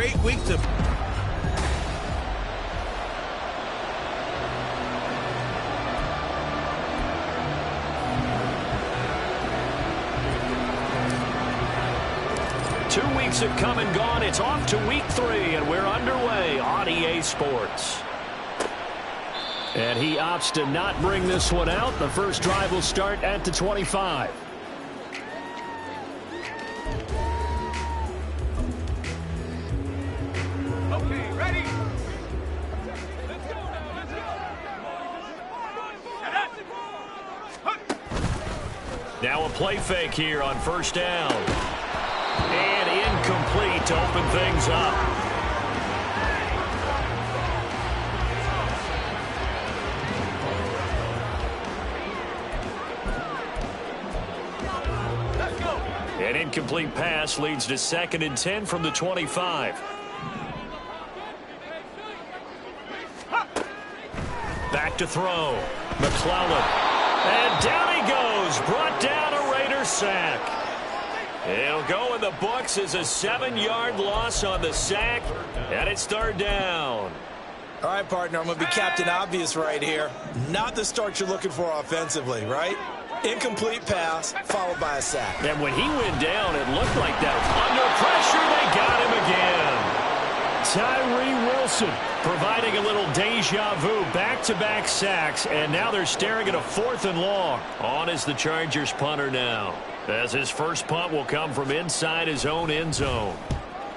great week to... Two weeks have come and gone. It's off to week 3, and we're underway on EA Sports. And he opts to not bring this one out. The first drive will start at the 25. Okay, ready? Let's go now, let's go. Now a play fake here on first down. And incomplete to open things up. An incomplete pass leads to 2nd and 10 from the 25. Back to throw. McClellan. And down he goes. Brought down a Raider sack. It'll go in the books as a 7-yard loss on the sack, and it's 3rd down. All right, partner, I'm going to be Captain Obvious right here. Not the start you're looking for offensively, right? Incomplete pass, followed by a sack. And when he went down, it looked like that. Under pressure, they got him again. Tyree Wilson providing a little deja vu. Back-to-back sacks, and now they're staring at a 4th and long. On is the Chargers punter now, as his first punt will come from inside his own end zone.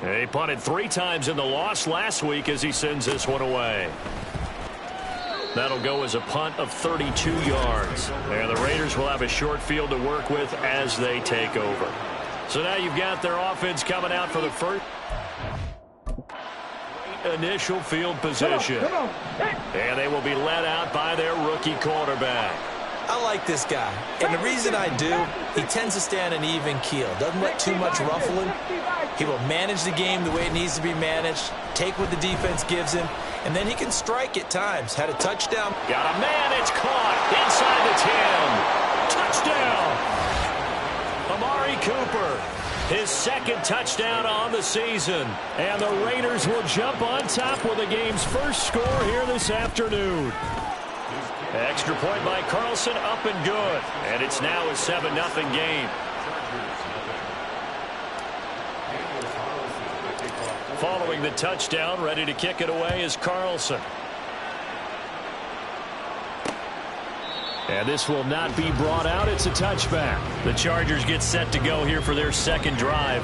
He punted 3 times in the loss last week as he sends this one away. That'll go as a punt of 32 yards. And the Raiders will have a short field to work with as they take over. So now you've got their offense coming out for the first initial field position. And they will be led out by their rookie quarterback. I like this guy, and the reason I do, he tends to stay on an even keel. Doesn't let too much ruffling. He will manage the game the way it needs to be managed, take what the defense gives him, and then he can strike at times. Had a touchdown. Got a man, it's caught inside the 10. Touchdown. Amari Cooper, his 2nd touchdown on the season. And the Raiders will jump on top with the game's first score here this afternoon. Extra point by Carlson, up and good. And it's now a 7-0 game. Following the touchdown, ready to kick it away is Carlson. And this will not be brought out. It's a touchback. The Chargers get set to go here for their 2nd drive.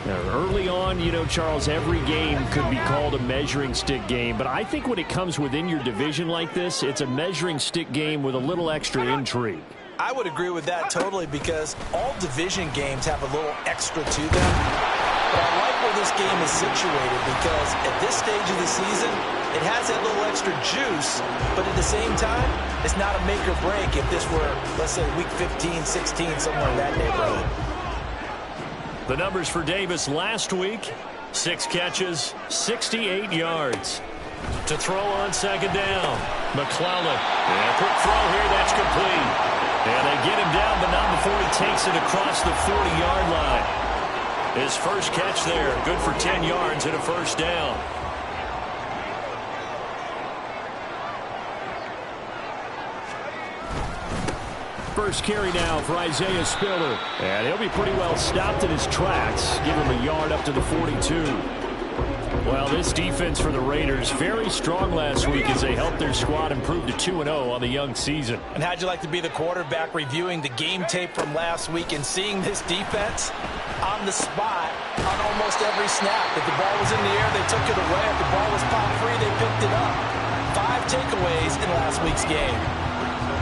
Now, early on, you know, Charles, every game could be called a measuring stick game. But I think when it comes within your division like this, it's a measuring stick game with a little extra intrigue. I would agree with that totally, because all division games have a little extra to them. But I like where this game is situated, because at this stage of the season, it has that little extra juice, but at the same time, it's not a make or break if this were, let's say, week 15, 16, somewhere in that neighborhood. The numbers for Davis last week, 6 catches, 68 yards. To throw on 2nd down, McClellan. And a quick throw here, that's complete. And they get him down, but not before he takes it across the 40-yard line. His first catch there, good for 10 yards and a 1st down. First carry now for Isaiah Spiller. And he'll be pretty well stopped in his tracks. Give him a yard up to the 42. Well, this defense for the Raiders, very strong last week as they helped their squad improve to 2-0 on the young season. And how'd you like to be the quarterback reviewing the game tape from last week and seeing this defense on the spot on almost every snap? If the ball was in the air, they took it away. If the ball was pop free, they picked it up. 5 takeaways in last week's game.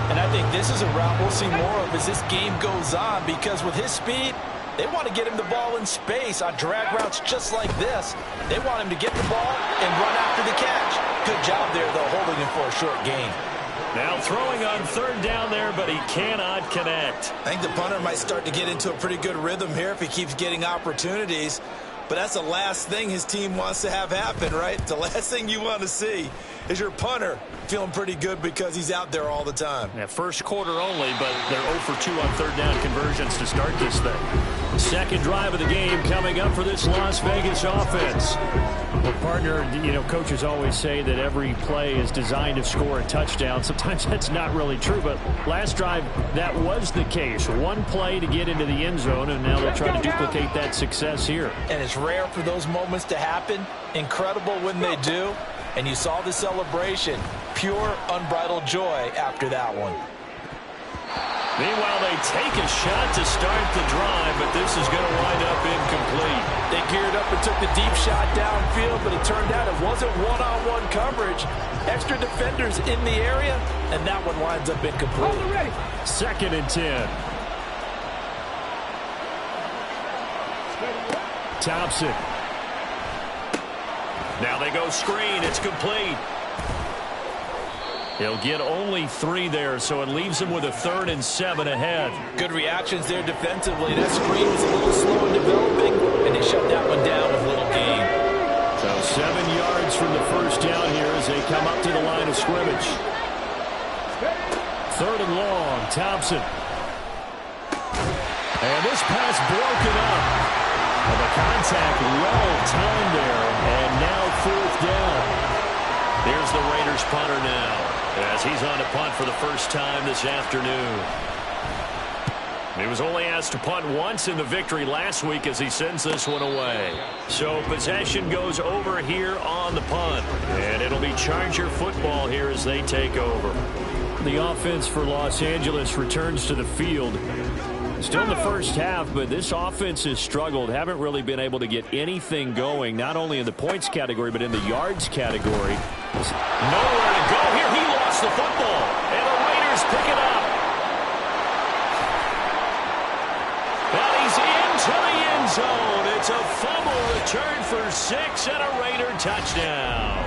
And I think this is a route we'll see more of as this game goes on, because with his speed, they want to get him the ball in space on drag routes just like this. They want him to get the ball and run after the catch. Good job there, though, holding him for a short gain. Now throwing on 3rd down there, but he cannot connect. I think the punter might start to get into a pretty good rhythm here if he keeps getting opportunities. But that's the last thing his team wants to have happen, right? The last thing you want to see is your punter feeling pretty good because he's out there all the time. Yeah, first quarter only, but they're 0 for 2 on 3rd down conversions to start this thing. Second drive of the game coming up for this Las Vegas offense. Well, partner, coaches always say that every play is designed to score a touchdown. Sometimes that's not really true, but last drive, that was the case. One play to get into the end zone, and now they'll try to duplicate that success here. And it's rare for those moments to happen. Incredible when they do. And you saw the celebration. Pure, unbridled joy after that one. Meanwhile, they take a shot to start the drive, but this is going to wind up incomplete. They geared up and took the deep shot downfield, but it turned out it wasn't one-on-one coverage. Extra defenders in the area, and that one winds up incomplete. Second and 10. Thompson. Now they go screen. It's complete. He'll get only 3 there, so it leaves him with a 3rd and 7 ahead. Good reactions there defensively. That screen was a little slow in developing, and they shut that one down with little gain. So 7 yards from the first down here as they come up to the line of scrimmage. 3rd and long, Thompson. And this pass broken up. And the contact well timed there, and now 4th down. Here's the Raiders punter now, as he's on to punt for the first time this afternoon. He was only asked to punt once in the victory last week as he sends this one away. So possession goes over here on the punt, and it'll be Charger football here as they take over. The offense for Los Angeles returns to the field. Still in the first half, but this offense has struggled. Haven't really been able to get anything going, not only in the points category, but in the yards category. Nowhere to go here. He lost the football, and the Raiders pick it up. And he's into the end zone. It's a fumble return for 6 and a Raider touchdown.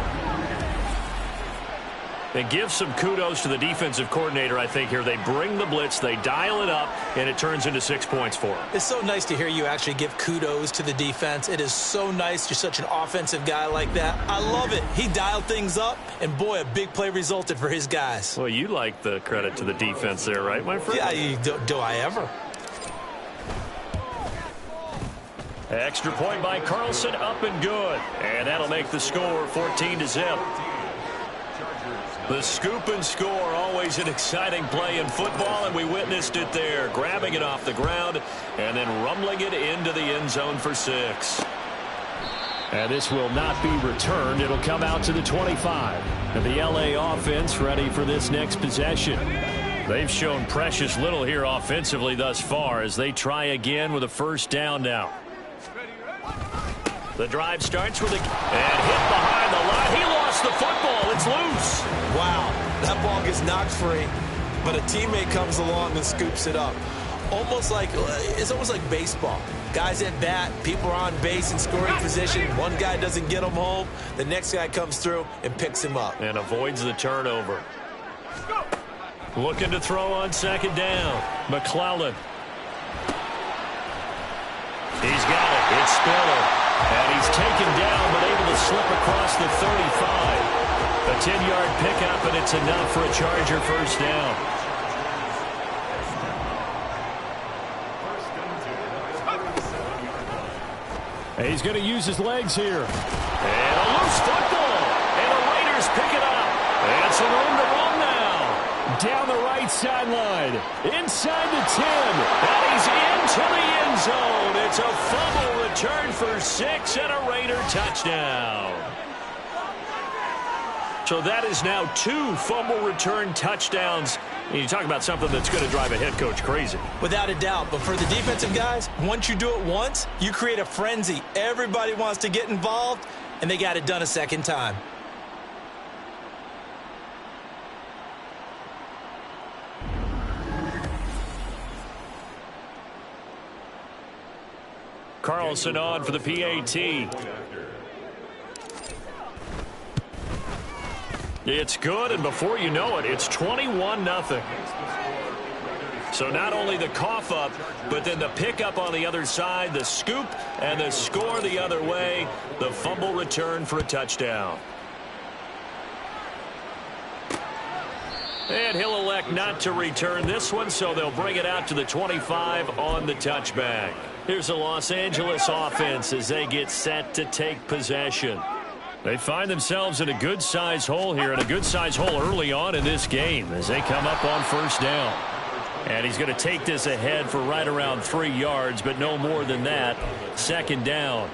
And give some kudos to the defensive coordinator, I think, here. They bring the blitz, they dial it up, and it turns into 6 points for them. It's so nice to hear you actually give kudos to the defense. It is so nice. You're such an offensive guy like that. I love it. He dialed things up, and boy, a big play resulted for his guys. Well, you like the credit to the defense there, right, my friend? Yeah, do I ever? Extra point by Carlson, up and good. And that'll make the score 14-0. The scoop and score, always an exciting play in football, and we witnessed it there. Grabbing it off the ground and then rumbling it into the end zone for 6. And this will not be returned. It'll come out to the 25. And the LA offense ready for this next possession. They've shown precious little here offensively thus far as they try again with a first down now. The drive starts with a... and hit behind the line. He lost the football. It's loose. Wow, that ball gets knocked free, but a teammate comes along and scoops it up. It's almost like baseball. Guys at bat, people are on base in scoring position. One guy doesn't get him home. The next guy comes through and picks him up. And avoids the turnover. Looking to throw on second down. McClellan. He's got it. It's Spiller. And he's taken down, but able to slip across the 35. A 10-yard pickup, and it's enough for a Charger first down. And he's going to use his legs here. And a loose football. And the Raiders pick it up. And some room to run now. Down the right sideline. Inside the 10. And he's into the end zone. It's a fumble return for 6 and a Raider touchdown. So that is now 2 fumble return touchdowns. And you talk about something that's going to drive a head coach crazy. Without a doubt. But for the defensive guys, once you do it once, you create a frenzy. Everybody wants to get involved, and they got it done a second time. Carlson on for the PAT. It's good, and before you know it, it's 21-0. So not only the cough up, but then the pickup on the other side, the scoop, and the score the other way, the fumble return for a touchdown. And he'll elect not to return this one, so they'll bring it out to the 25 on the touchback. Here's the Los Angeles offense as they get set to take possession. They find themselves in a good-sized hole here, and a good-sized hole early on in this game as they come up on first down. And he's going to take this ahead for right around 3 yards, but no more than that. Second down.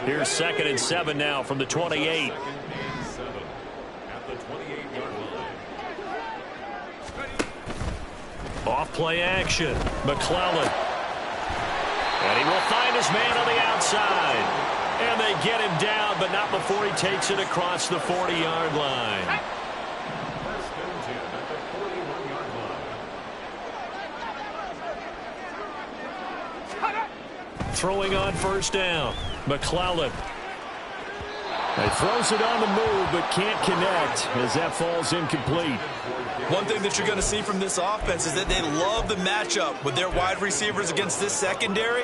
Here's 2nd and 7 now from the 28. Off play action. McClellan. And he will find his man on the outside. And they get him down, but not before he takes it across the 40-yard line. Throwing on first down. McClellan. He throws it on the move, but can't connect as that falls incomplete. One thing that you're going to see from this offense is that they love the matchup with their wide receivers against this secondary.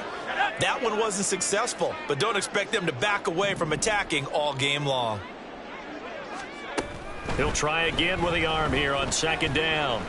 That one wasn't successful, but don't expect them to back away from attacking all game long. He'll try again with the arm here on 2nd down.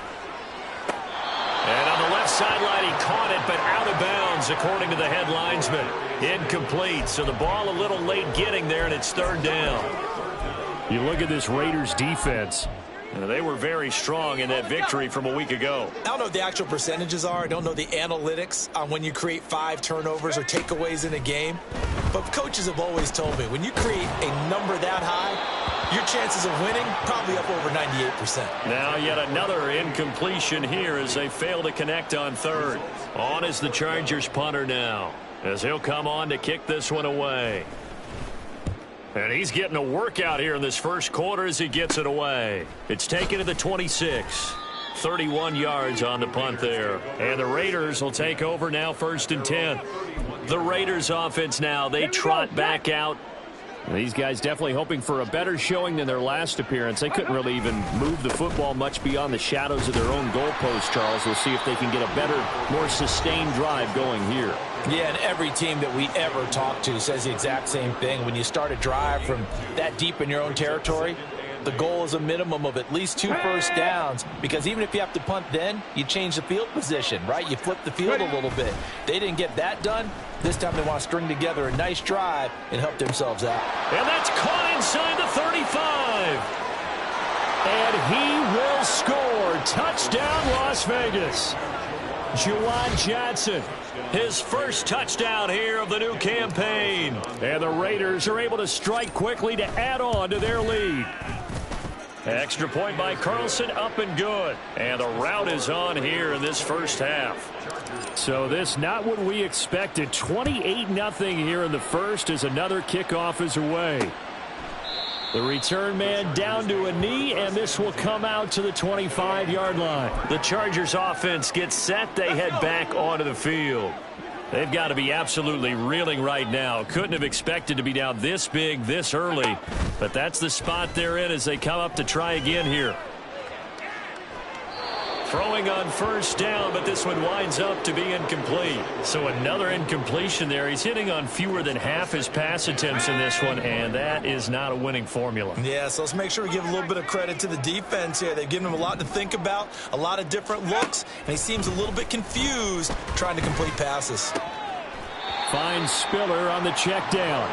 And on the left sideline, he caught it, but out of bounds, according to the head linesman. Incomplete, so the ball a little late getting there, and it's 3rd down. You look at this Raiders defense. They were very strong in that victory from a week ago. I don't know what the actual percentages are. I don't know the analytics on when you create 5 turnovers or takeaways in a game. But coaches have always told me, when you create a number that high, your chances of winning probably up over 98%. Now yet another incompletion here as they fail to connect on 3rd. On is the Chargers punter now, as he'll come on to kick this one away. And he's getting a workout here in this first quarter as he gets it away. It's taken to the 26. 31 yards on the punt there. And the Raiders will take over now, 1st and 10. The Raiders offense now, they trot back out. These guys definitely hoping for a better showing than their last appearance. They couldn't really even move the football much beyond the shadows of their own goalpost, Charles. We'll see if they can get a better, more sustained drive going here. Yeah, and every team that we ever talk to says the exact same thing. When you start a drive from that deep in your own territory, the goal is a minimum of at least 2 first downs, because even if you have to punt then, you change the field position, right? You flip the field a little bit. They didn't get that done. This time they want to string together a nice drive and help themselves out. And that's caught inside the 35. And he will score. Touchdown, Las Vegas. Juwan Johnson, his first touchdown here of the new campaign. And the Raiders are able to strike quickly to add on to their lead. Extra point by Carlson, up and good. And the route is on here in this first half. So this not what we expected. 28-0 here in the first as another kickoff is away. The return man down to a knee, and this will come out to the 25-yard line. The Chargers offense gets set. They head back onto the field. They've got to be absolutely reeling right now. Couldn't have expected to be down this big this early, but that's the spot they're in as they come up to try again here. Throwing on first down, but this one winds up to be incomplete. So another incompletion there. He's hitting on fewer than half his pass attempts in this one, and that is not a winning formula. Yeah, so let's make sure we give a little bit of credit to the defense here. They've given him a lot to think about, a lot of different looks, and he seems a little bit confused trying to complete passes. Finds Spiller on the check down.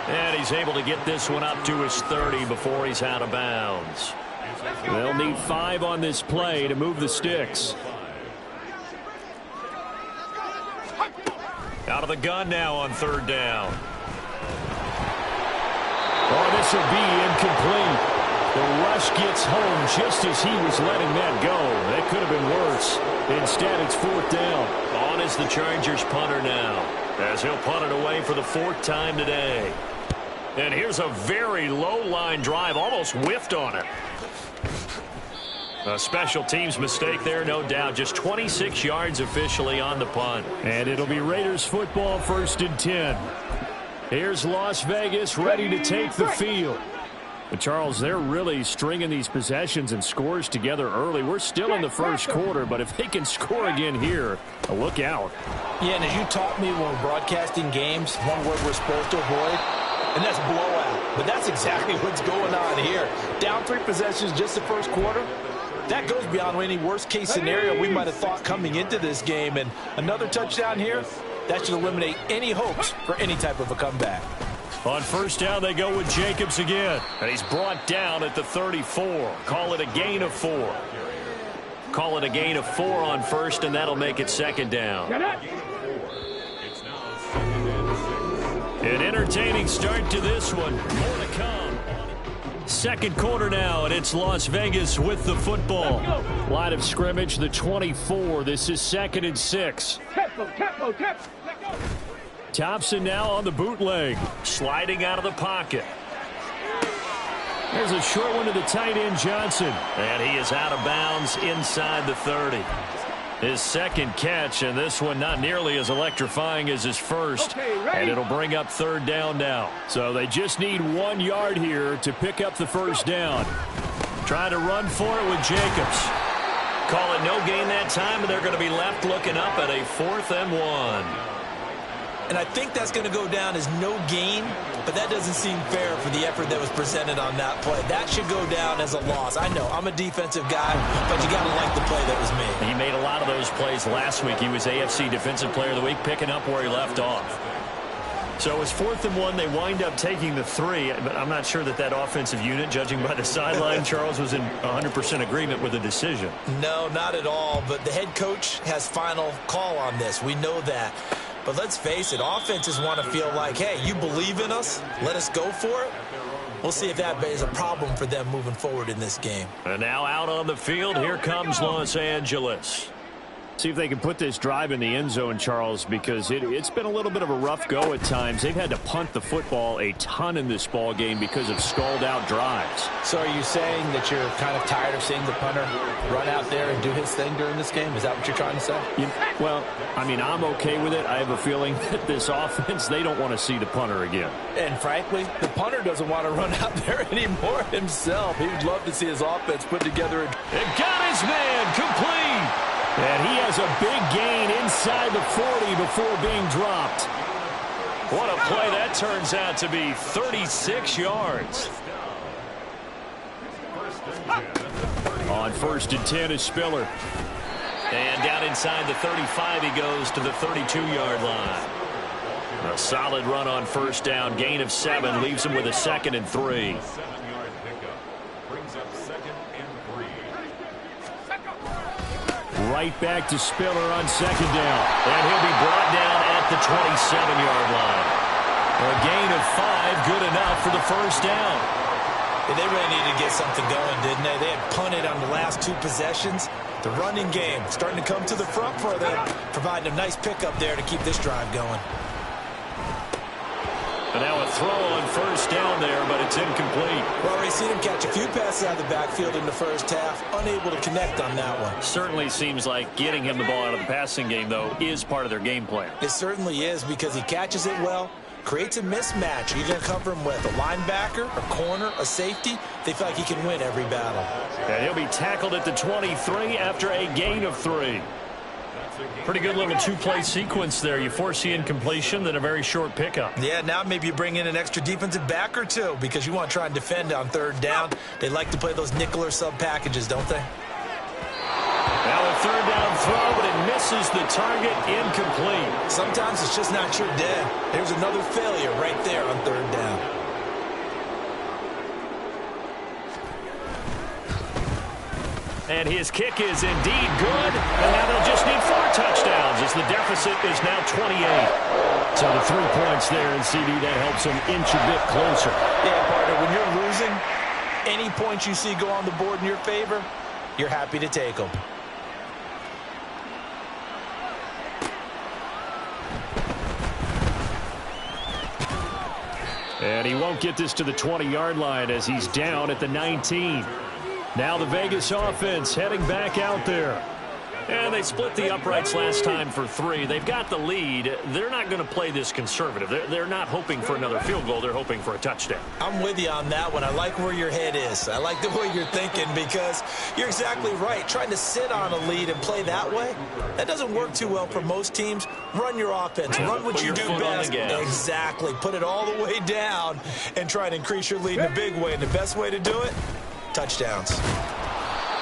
And he's able to get this one up to his 30 before he's out of bounds. They'll need 5 on this play to move the sticks. Out of the gun now on 3rd down. Oh, this will be incomplete. The rush gets home just as he was letting that go. That could have been worse. Instead, it's 4th down. On is the Chargers punter now, as he'll punt it away for the 4th time today. And here's a very low-line drive, almost whiffed on it. A special teams mistake there, no doubt. Just 26 yards officially on the punt. And it'll be Raiders football, 1st and 10. Here's Las Vegas ready to take the field. But Charles, they're really stringing these possessions and scores together early. We're still in the first quarter, but if they can score again here, look out. Yeah, and as you taught me when we're broadcasting games, one word we're supposed to avoid, and that's blowout. But that's exactly what's going on here. Down 3 possessions just the first quarter. That goes beyond any worst-case scenario we might have thought coming into this game. And another touchdown here, That should eliminate any hopes for any type of a comeback. On first down, they go with Jacobs again. And he's brought down at the 34. Call it a gain of 4. Call it a gain of 4 on first, and that'll make it second down. An entertaining start to this one. More to come. Second quarter now, and it's Las Vegas with the football. Line of scrimmage, the 24. This is 2nd and 6. Thompson now on the bootleg. Sliding out of the pocket. There's a short one to the tight end, Johnson. And he is out of bounds inside the 30. His second catch, and this one not nearly as electrifying as his first. And it'll bring up third down now. So they just need 1 yard here to pick up the first down. Trying to run for it with Jacobs. Call it no gain that time, and they're going to be left looking up at a 4th and 1. And I think that's going to go down as no gain, but that doesn't seem fair for the effort that was presented on that play. That should go down as a loss. I know, I'm a defensive guy, but you got to like the play that was made. He made a lot of those plays last week. He was AFC Defensive Player of the Week, picking up where he left off. So it's 4th and 1. They wind up taking the 3, but I'm not sure that offensive unit, judging by the sideline, Charles, was in 100% agreement with the decision. No, not at all, but the head coach has final call on this. We know that. But let's face it, offenses want to feel like, hey, you believe in us, let us go for it. We'll see if that is a problem for them moving forward in this game. And now out on the field, here comes Los Angeles. See if they can put this drive in the end zone, Charles, because it's been a little bit of a rough go at times. They've had to punt the football a ton in this ball game because of stalled-out drives. So are you saying that you're kind of tired of seeing the punter run out there and do his thing during this game? Is that what you're trying to say? Well, I mean, I'm okay with it. I have a feeling that this offense, they don't want to see the punter again. And frankly, the punter doesn't want to run out there anymore himself. He would love to see his offense put together. It got his man complete. And he has a big gain inside the 40 before being dropped. What a play that turns out to be. 36 yards. On 1st and 10 is Spiller. And down inside the 35 he goes to the 32-yard line. A solid run on first down. Gain of 7 leaves him with a 2nd and 3. Right back to Spiller on 2nd down. And he'll be brought down at the 27-yard line. A gain of 5, good enough for the first down. They really needed to get something going, didn't they? They had punted on the last 2 possessions. The running game starting to come to the front for them, providing a nice pickup there to keep this drive going. And now a throw on first down there, but it's incomplete. Well, we've seen him catch a few passes out of the backfield in the first half, unable to connect on that one. Certainly seems like getting him the ball out of the passing game, though, is part of their game plan. It certainly is, because he catches it well, creates a mismatch. You're going to cover him with a linebacker, a corner, a safety. They feel like he can win every battle. And he'll be tackled at the 23 after a gain of 3. Pretty good little 2-play sequence there. You force the incompletion, then a very short pickup. Yeah, now maybe you bring in an extra defensive back or 2 because you want to try and defend on 3rd down. They like to play those nickel or sub packages, don't they? Now a 3rd down throw, but it misses the target, incomplete. Sometimes it's just not your day. Here's another failure right there on 3rd down. And his kick is indeed good. And now they'll just need 4 touchdowns as the deficit is now 28. So the 3 points there, and CD, that helps them inch a bit closer. Yeah, partner, when you're losing, any points you see go on the board in your favor, you're happy to take them. And he won't get this to the 20-yard line as he's down at the 19. Now the Vegas offense heading back out there. And they split the uprights last time for 3. They've got the lead. They're not going to play this conservative. They're not hoping for another field goal. They're hoping for a touchdown. I'm with you on that one. I like where your head is. I like the way you're thinking because you're exactly right. Trying to sit on a lead and play that way, that doesn't work too well for most teams. Run your offense. Run what you do best. Exactly. Put it all the way down and try to increase your lead in a big way. And the best way to do it, touchdowns.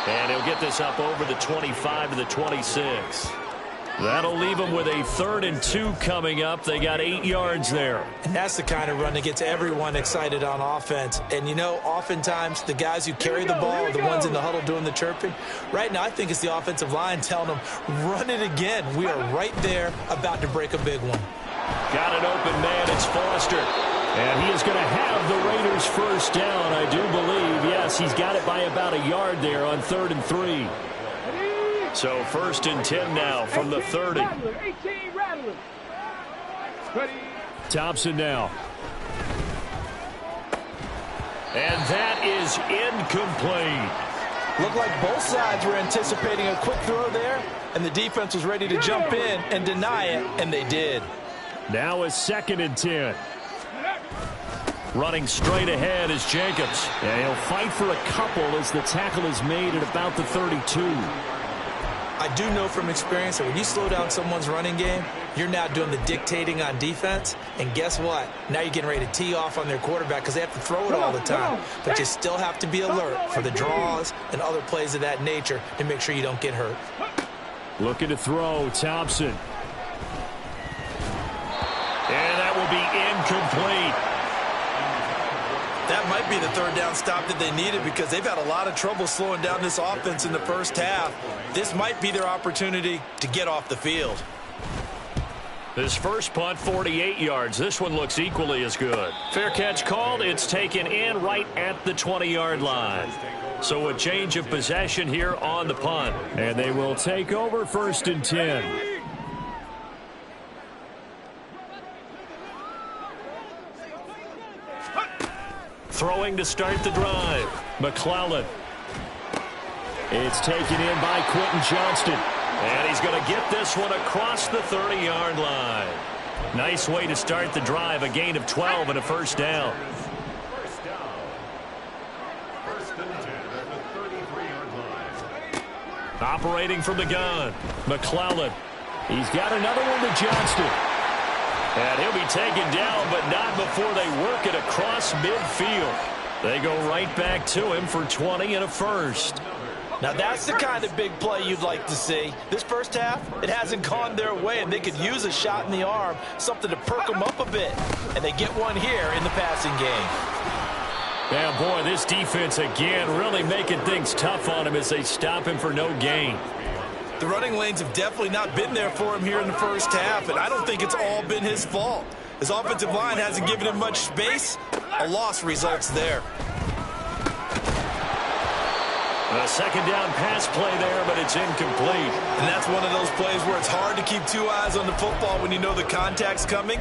And he'll get this up over the 25 to the 26. That'll leave them with a 3rd and 2 coming up. They got 8 yards there. And that's the kind of run that gets everyone excited on offense. And, you know, oftentimes the guys who carry the ball are the ones in the huddle doing the chirping. Right now, I think it's the offensive line telling them, run it again. We are right there about to break a big one. Got an open man. It's Foster. And he is going to have the Raiders first down, I do believe. Yes, he's got it by about a yard there on 3rd and 3. So 1st and 10 now from the 30. Thompson now. And that is incomplete. Looked like both sides were anticipating a quick throw there, and the defense was ready to jump in and deny it, and they did. Now a 2nd and 10. Running straight ahead is Jacobs. And he'll fight for a couple as the tackle is made at about the 32. I do know from experience that when you slow down someone's running game, you're now doing the dictating on defense. And guess what? Now you're getting ready to tee off on their quarterback because they have to throw it all the time. But you still have to be alert for the draws and other plays of that nature to make sure you don't get hurt. Looking to throw, Thompson. And that will be incomplete. That might be the 3rd down stop that they needed because they've had a lot of trouble slowing down this offense in the first half. This might be their opportunity to get off the field. This first punt, 48 yards. This one looks equally as good. Fair catch called. It's taken in right at the 20-yard line. So a change of possession here on the punt. And they will take over 1st and 10. Throwing to start the drive. McClellan. It's taken in by Quentin Johnston. And he's going to get this one across the 30-yard line. Nice way to start the drive. A gain of 12 and a first down. Operating from the gun. McClellan. He's got another one to Johnston. And he'll be taken down, but not before they work it across midfield. They go right back to him for 20 and a first. Now that's the kind of big play you'd like to see. This first half, it hasn't gone their way, and they could use a shot in the arm, something to perk them up a bit. And they get one here in the passing game. Yeah, boy, this defense again really making things tough on him as they stop him for no gain. The running lanes have definitely not been there for him here in the first half, and I don't think it's all been his fault. His offensive line hasn't given him much space. A loss results there. A second down pass play there, but it's incomplete. And that's one of those plays where it's hard to keep 2 eyes on the football when you know the contact's coming,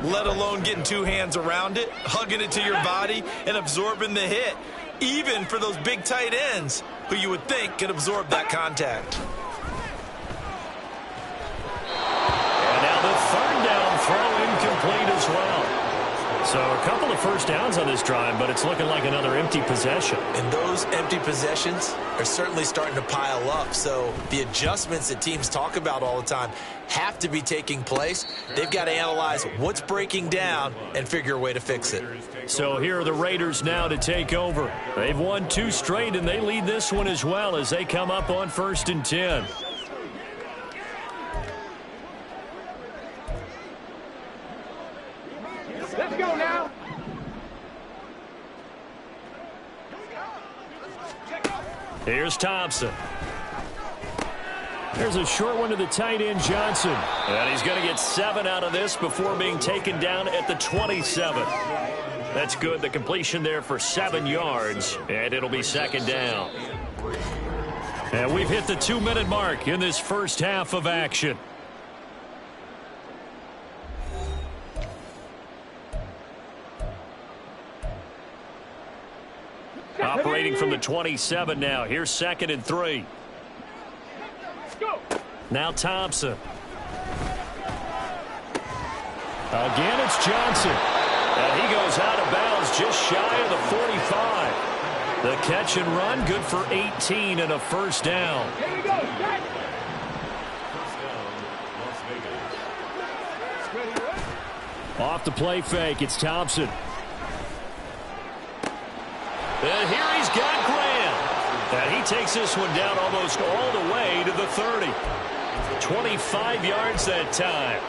let alone getting 2 hands around it, hugging it to your body, and absorbing the hit, even for those big tight ends who you would think could absorb that contact. The 3rd down throw incomplete as well. So a couple of first downs on this drive, but it's looking like another empty possession. And those empty possessions are certainly starting to pile up. So the adjustments that teams talk about all the time have to be taking place. They've got to analyze what's breaking down and figure a way to fix it. So here are the Raiders now to take over. They've won 2 straight, and they lead this one as well as they come up on 1st and 10. Let's go now. Here's Thompson. There's a short one to the tight end, Johnson. And he's going to get 7 out of this before being taken down at the 27. That's good. The completion there for 7 yards, and it'll be 2nd down. And we've hit the 2-minute mark in this first half of action. Operating from the 27 now. Here's 2nd and 3. Now Thompson. Again, it's Johnson. And he goes out of bounds just shy of the 45. The catch and run, good for 18 and a first down. Here we go. Off the play fake, it's Thompson. And here he's got Graham. And he takes this one down almost all the way to the 30. 25 yards that time.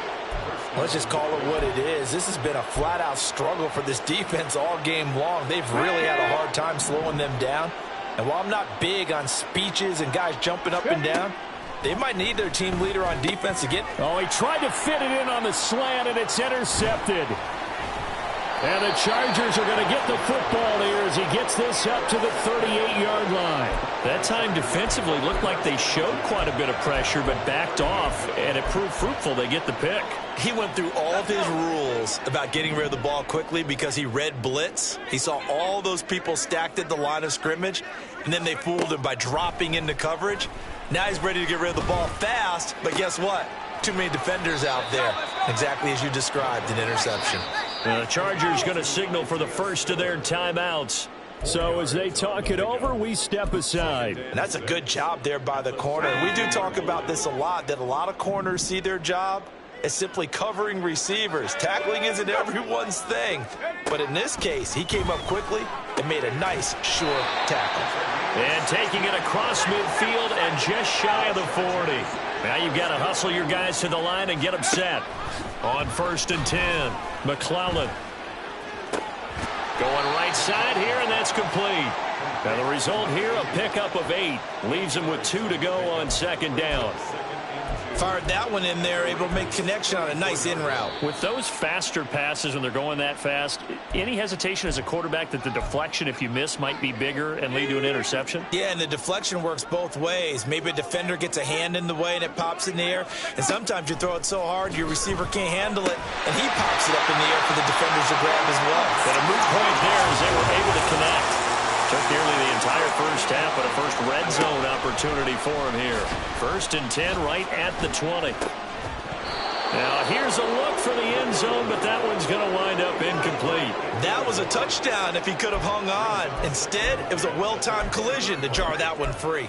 Let's just call it what it is. This has been a flat-out struggle for this defense all game long. They've really had a hard time slowing them down. And while I'm not big on speeches and guys jumping up and down, they might need their team leader on defense to get... Oh, he tried to fit it in on the slant, and it's intercepted. And the Chargers are going to get the football here as he gets this up to the 38-yard line. That time defensively looked like they showed quite a bit of pressure but backed off, and it proved fruitful. They get the pick. He went through all of his rules about getting rid of the ball quickly because he read blitz. He saw all those people stacked at the line of scrimmage, and then they fooled him by dropping into coverage. Now he's ready to get rid of the ball fast, but guess what? Too many defenders out there. Exactly as you described, an interception. The Chargers going to signal for the first of their timeouts. So as they talk it over, we step aside. And that's a good job there by the corner. We do talk about this a lot, that a lot of corners see their job as simply covering receivers. Tackling isn't everyone's thing. But in this case, he came up quickly and made a nice, sure tackle. And taking it across midfield and just shy of the 40. Now you've got to hustle your guys to the line and get them set. On 1st and 10, McClellan. Going right side here, and that's complete. Now the result here, a pickup of 8. Leaves him with 2 to go on 2nd down. Fired that one in there, able to make connection on a nice in route. With those faster passes when they're going that fast, any hesitation as a quarterback that the deflection, if you miss, might be bigger and lead to an interception? Yeah, and the deflection works both ways. Maybe a defender gets a hand in the way and it pops in the air. And sometimes you throw it so hard your receiver can't handle it, and he pops it up in the air for the defenders to grab as well. But a moot point there as they were able to connect. Took nearly the entire first half, but a first red zone opportunity for him here. 1st and 10 right at the 20. Now here's a look for the end zone, but that one's going to wind up incomplete. That was a touchdown if he could have hung on. Instead, it was a well-timed collision to jar that one free.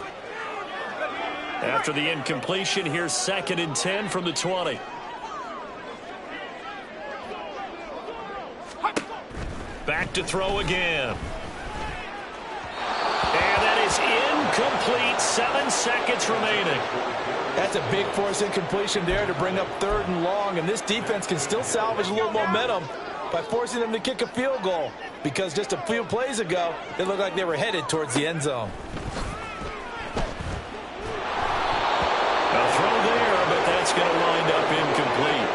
After the incompletion, here's 2nd and 10 from the 20. Back to throw again. And that is incomplete. 7 seconds remaining. That's a big force incompletion there to bring up 3rd and long, and this defense can still salvage a little momentum by forcing them to kick a field goal, because just a few plays ago, they looked like they were headed towards the end zone. A throw there, but that's going to wind up incomplete.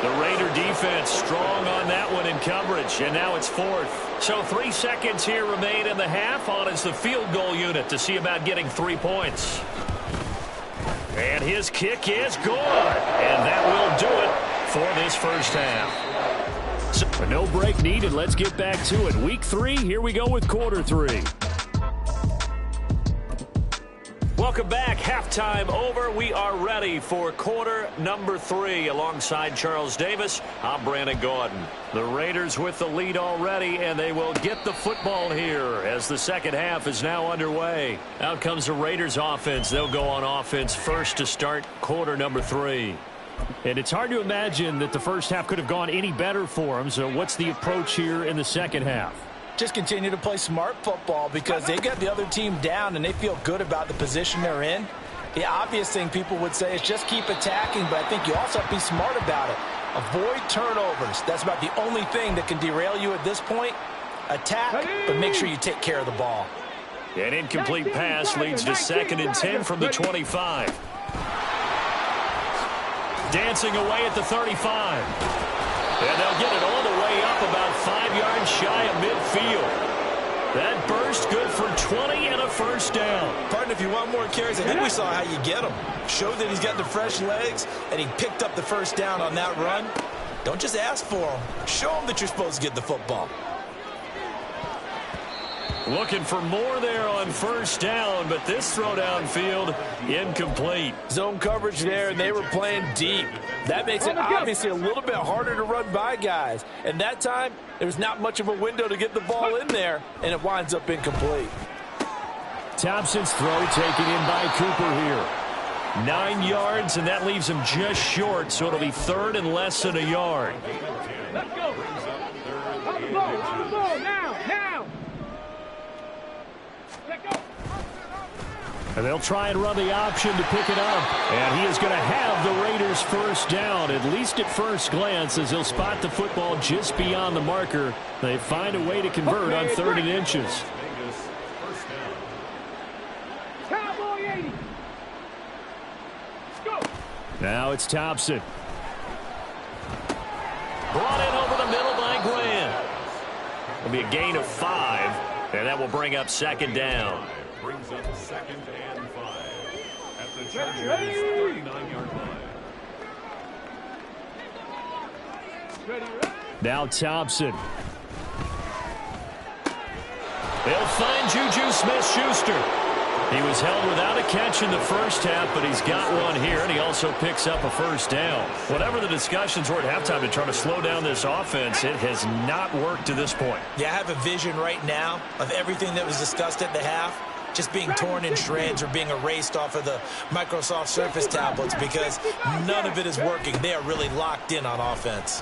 The Raider defense strong on that one in coverage, and now it's 4th. So 3 seconds here remain in the half. On is the field goal unit to see about getting 3 points. And his kick is good, and that will do it for this first half. So, no break needed. Let's get back to it. Week 3, here we go with quarter 3. Welcome back. Halftime over. We are ready for quarter number 3. Alongside Charles Davis, I'm Brandon Gordon. The Raiders with the lead already, and they will get the football here as the second half is now underway. Out comes the Raiders offense. They'll go on offense first to start quarter number 3. And it's hard to imagine that the first half could have gone any better for them. So what's the approach here in the second half? Just continue to play smart football because they got the other team down and they feel good about the position they're in. The obvious thing people would say is just keep attacking, but I think you also have to be smart about it. Avoid turnovers. That's about the only thing that can derail you at this point. Attack, but make sure you take care of the ball. An incomplete pass leads to 2nd and 10 from the 25. Dancing away at the 35. And they'll get it all the way up about 5 yards shy of midfield. That burst good for 20 and a first down. Pardon, if you want more carries, I think we saw how you get him. Showed that he's got the fresh legs, and he picked up the first down on that run. Don't just ask for him. Show him that you're supposed to get the football. Looking for more there on first down, but this throw downfield incomplete. Zone coverage there, and they were playing deep. That makes it obviously a little bit harder to run by guys. And that time, there was not much of a window to get the ball in there, and it winds up incomplete. Thompson's throw taken in by Cooper here. 9 yards, and that leaves him just short, so it'll be 3rd and less than a yard. Let's go. On the ball, now. Let go. And they'll try and run the option to pick it up. And he is going to have the Raiders first down, at least at first glance, as he'll spot the football just beyond the marker. They find a way to convert on 3rd and inches. Now it's Thompson. Brought in over the middle by Glenn. It'll be a gain of 5, and that will bring up 2nd down. Brings up 2nd and 5 at the Chargers' 39-yard line. Now Thompson. They'll find Juju Smith-Schuster. He was held without a catch in the first half, but he's got one here, and he also picks up a first down. Whatever the discussions were at halftime to try to slow down this offense, it has not worked to this point. Yeah, I have a vision right now of everything that was discussed at the half just being torn in shreds or being erased off of the Microsoft Surface tablets because none of it is working. They are really locked in on offense.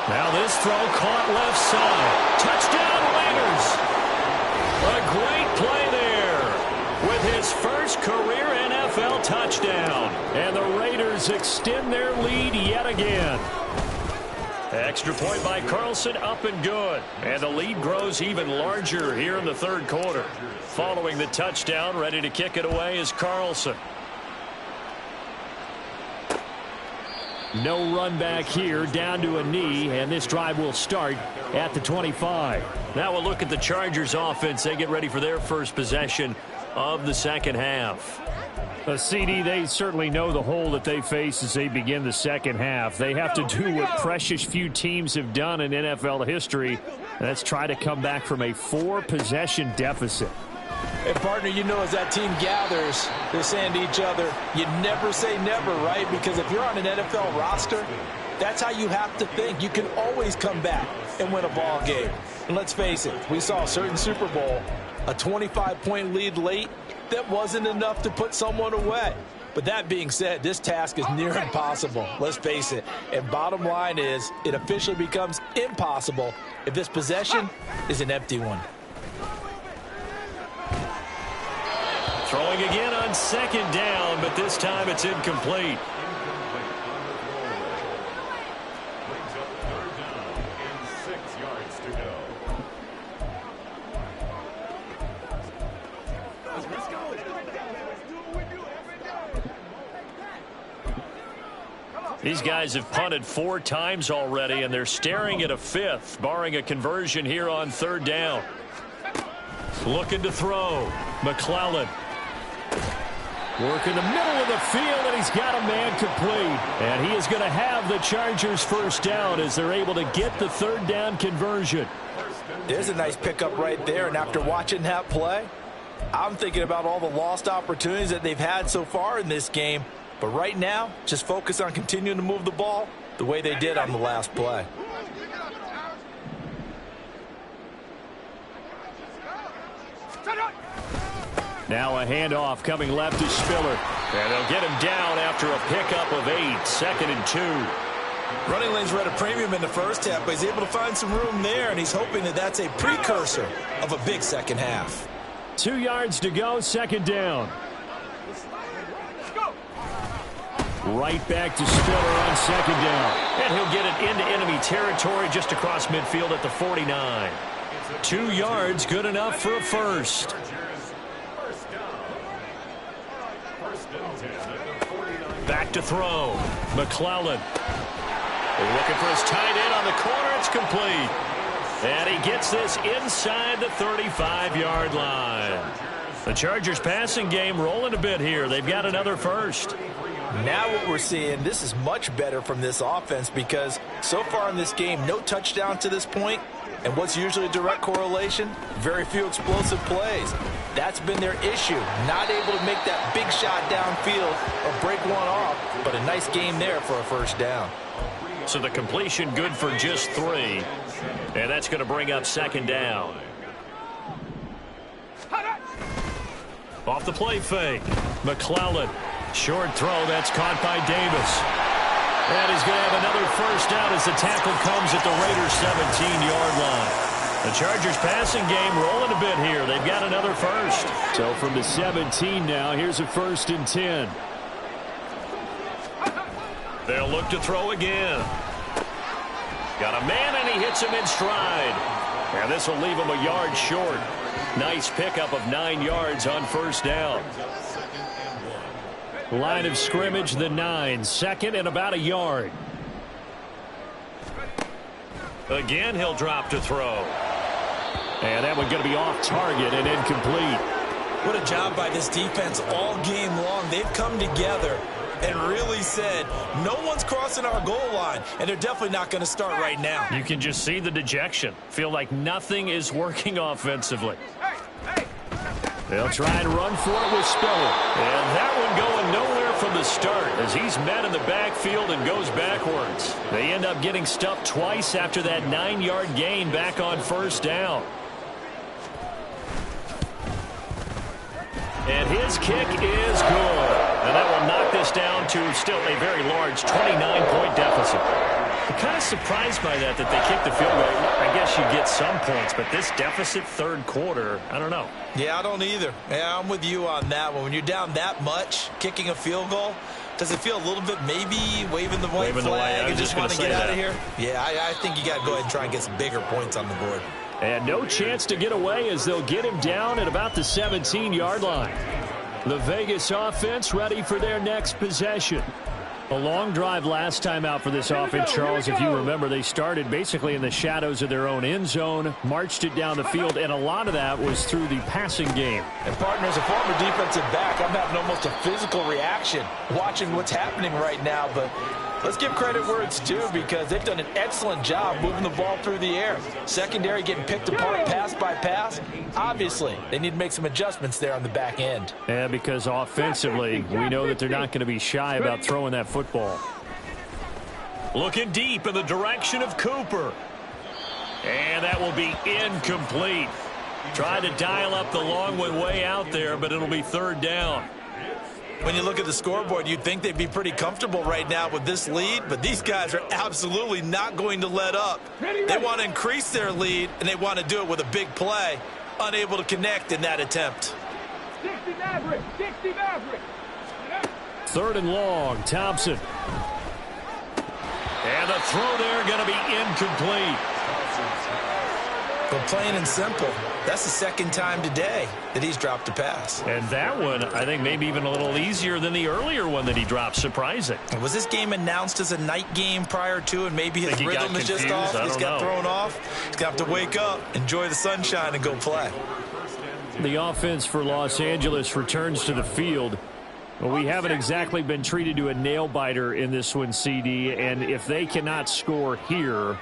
Now this throw caught left side. Touchdown, Raiders. A great play there with his first career NFL touchdown. And the Raiders extend their lead yet again. Extra point by Carlson, up and good. And the lead grows even larger here in the 3rd quarter. Following the touchdown, ready to kick it away is Carlson. No run back here, down to a knee, and this drive will start at the 25. Now we'll look at the Chargers offense. They get ready for their first possession of the 2nd half. CD, they certainly know the hole that they face as they begin the 2nd half. They have to do what precious few teams have done in NFL history, and that's try to come back from a 4-possession deficit. And, partner, you know as that team gathers, they're saying to each other, you never say never, right? Because if you're on an NFL roster, that's how you have to think. You can always come back and win a ball game. And let's face it, we saw a certain Super Bowl, a 25-point lead late, that wasn't enough to put someone away. But that being said, this task is near impossible. Let's face it. And bottom line is, it officially becomes impossible if this possession is an empty one. Throwing again on 2nd down, but this time it's incomplete. Brings up 3rd down and 6 yards to go. Let's go. These guys have punted 4 times already, and they're staring at a 5th, barring a conversion here on 3rd down. Looking to throw. McClellan. Work in the middle of the field, and he's got a man complete. And he is going to have the Chargers first down as they're able to get the 3rd down conversion. There's a nice pickup right there, and after watching that play, I'm thinking about all the lost opportunities that they've had so far in this game. But right now, just focus on continuing to move the ball the way they did on the last play. Now a handoff coming left to Spiller. And they'll get him down after a pickup of 8, 2nd and 2. Running lanes were at a premium in the first half, but he's able to find some room there, and he's hoping that that's a precursor of a big second half. 2 yards to go, 2nd down. Right back to Spiller on 2nd down. And he'll get it into enemy territory just across midfield at the 49. 2 yards, good enough for a first. Back to throw. McClellan. Looking for his tight end on the corner. It's complete. And he gets this inside the 35-yard line. The Chargers passing game rolling a bit here. They've got another first. Now what we're seeing, this is much better from this offense because so far in this game, no touchdown to this point. And what's usually a direct correlation? Very few explosive plays. That's been their issue. Not able to make that big shot downfield or break one off, but a nice game there for a first down. So the completion good for just 3. And that's going to bring up 2nd down. Off the play fake. McClellan. Short throw. That's caught by Davis. And he's going to have another first down as the tackle comes at the Raiders' 17-yard line. The Chargers passing game rolling a bit here. They've got another first. So from the 17 now, here's a 1st and 10. They'll look to throw again. Got a man, and he hits him in stride. And this will leave him a yard short. Nice pickup of 9 yards on first down. Line of scrimmage, the 9. 2nd and about a yard. Again, he'll drop to throw. And that one going to be off target and incomplete. What a job by this defense all game long. They've come together and really said, no one's crossing our goal line, and they're definitely not going to start right now. You can just see the dejection. Feel like nothing is working offensively. They'll try and run for it with Spiller. And that one going nowhere from the start as he's met in the backfield and goes backwards. They end up getting stuffed twice after that 9-yard gain back on first down. And his kick is good. And that will knock this down to still a very large 29-point deficit. I'm kind of surprised by that they kicked the field goal. I guess you get some points, but this deficit third quarter, I don't know. Yeah, I don't either. Yeah, I'm with you on that one. When you're down that much, kicking a field goal, does it feel a little bit maybe waving the white flag and just want to get out of here? Yeah, I think you got to go ahead and try and get some bigger points on the board. And no chance to get away as they'll get him down at about the 17-yard line. The Vegas offense ready for their next possession. A long drive last time out for this offense, Charles. If you remember, they started basically in the shadows of their own end zone, marched it down the field, and a lot of that was through the passing game. And partner, as a former defensive back, I'm having almost a physical reaction watching what's happening right now. But let's give credit where it's due because they've done an excellent job moving the ball through the air. Secondary getting picked apart pass by pass. Obviously, they need to make some adjustments there on the back end. Yeah, because offensively, we know that they're not going to be shy about throwing that football. Looking deep in the direction of Cooper. And that will be incomplete. Tried to dial up the long one way out there, but it'll be third down. When you look at the scoreboard, you'd think they'd be pretty comfortable right now with this lead, but these guys are absolutely not going to let up. They want to increase their lead, and they want to do it with a big play. Unable to connect in that attempt. 60 Maverick, 60 Maverick. 3rd and long, Thompson. And the throw there going to be incomplete. But plain and simple, that's the second time today that he's dropped a pass. And that one, I think, maybe even a little easier than the earlier one that he dropped. Surprising. Was this game announced as a night game prior to, and maybe his rhythm is just off? He's got thrown off. He's got to wake up, enjoy the sunshine, and go play. The offense for Los Angeles returns to the field. Well, we haven't exactly been treated to a nail-biter in this one, CD, and if they cannot score here,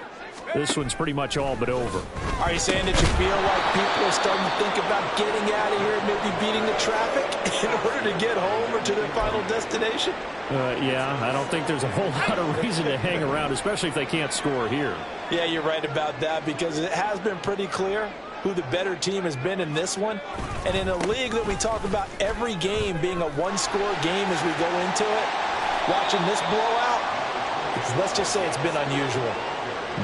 this one's pretty much all but over. Are you saying that you feel like people are starting to think about getting out of here and maybe beating the traffic in order to get home or to their final destination? Yeah, I don't think there's a whole lot of reason to hang around, especially if they can't score here. Yeah, you're right about that because it has been pretty clear who the better team has been in this one. And in a league that we talk about every game being a one-score game as we go into it, watching this blowout, let's just say it's been unusual.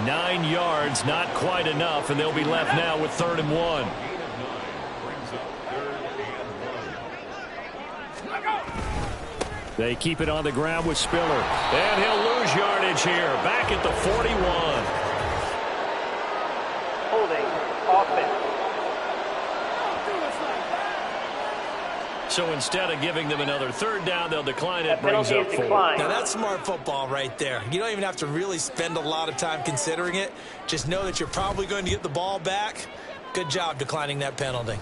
9 yards, not quite enough, and they'll be left now with 3rd and 1. They keep it on the ground with Spiller. And he'll lose yardage here, back at the 41. Holding, offense. So instead of giving them another 3rd down, they'll decline it, brings up 4. Now that's smart football right there. You don't even have to really spend a lot of time considering it. Just know that you're probably going to get the ball back. Good job declining that penalty.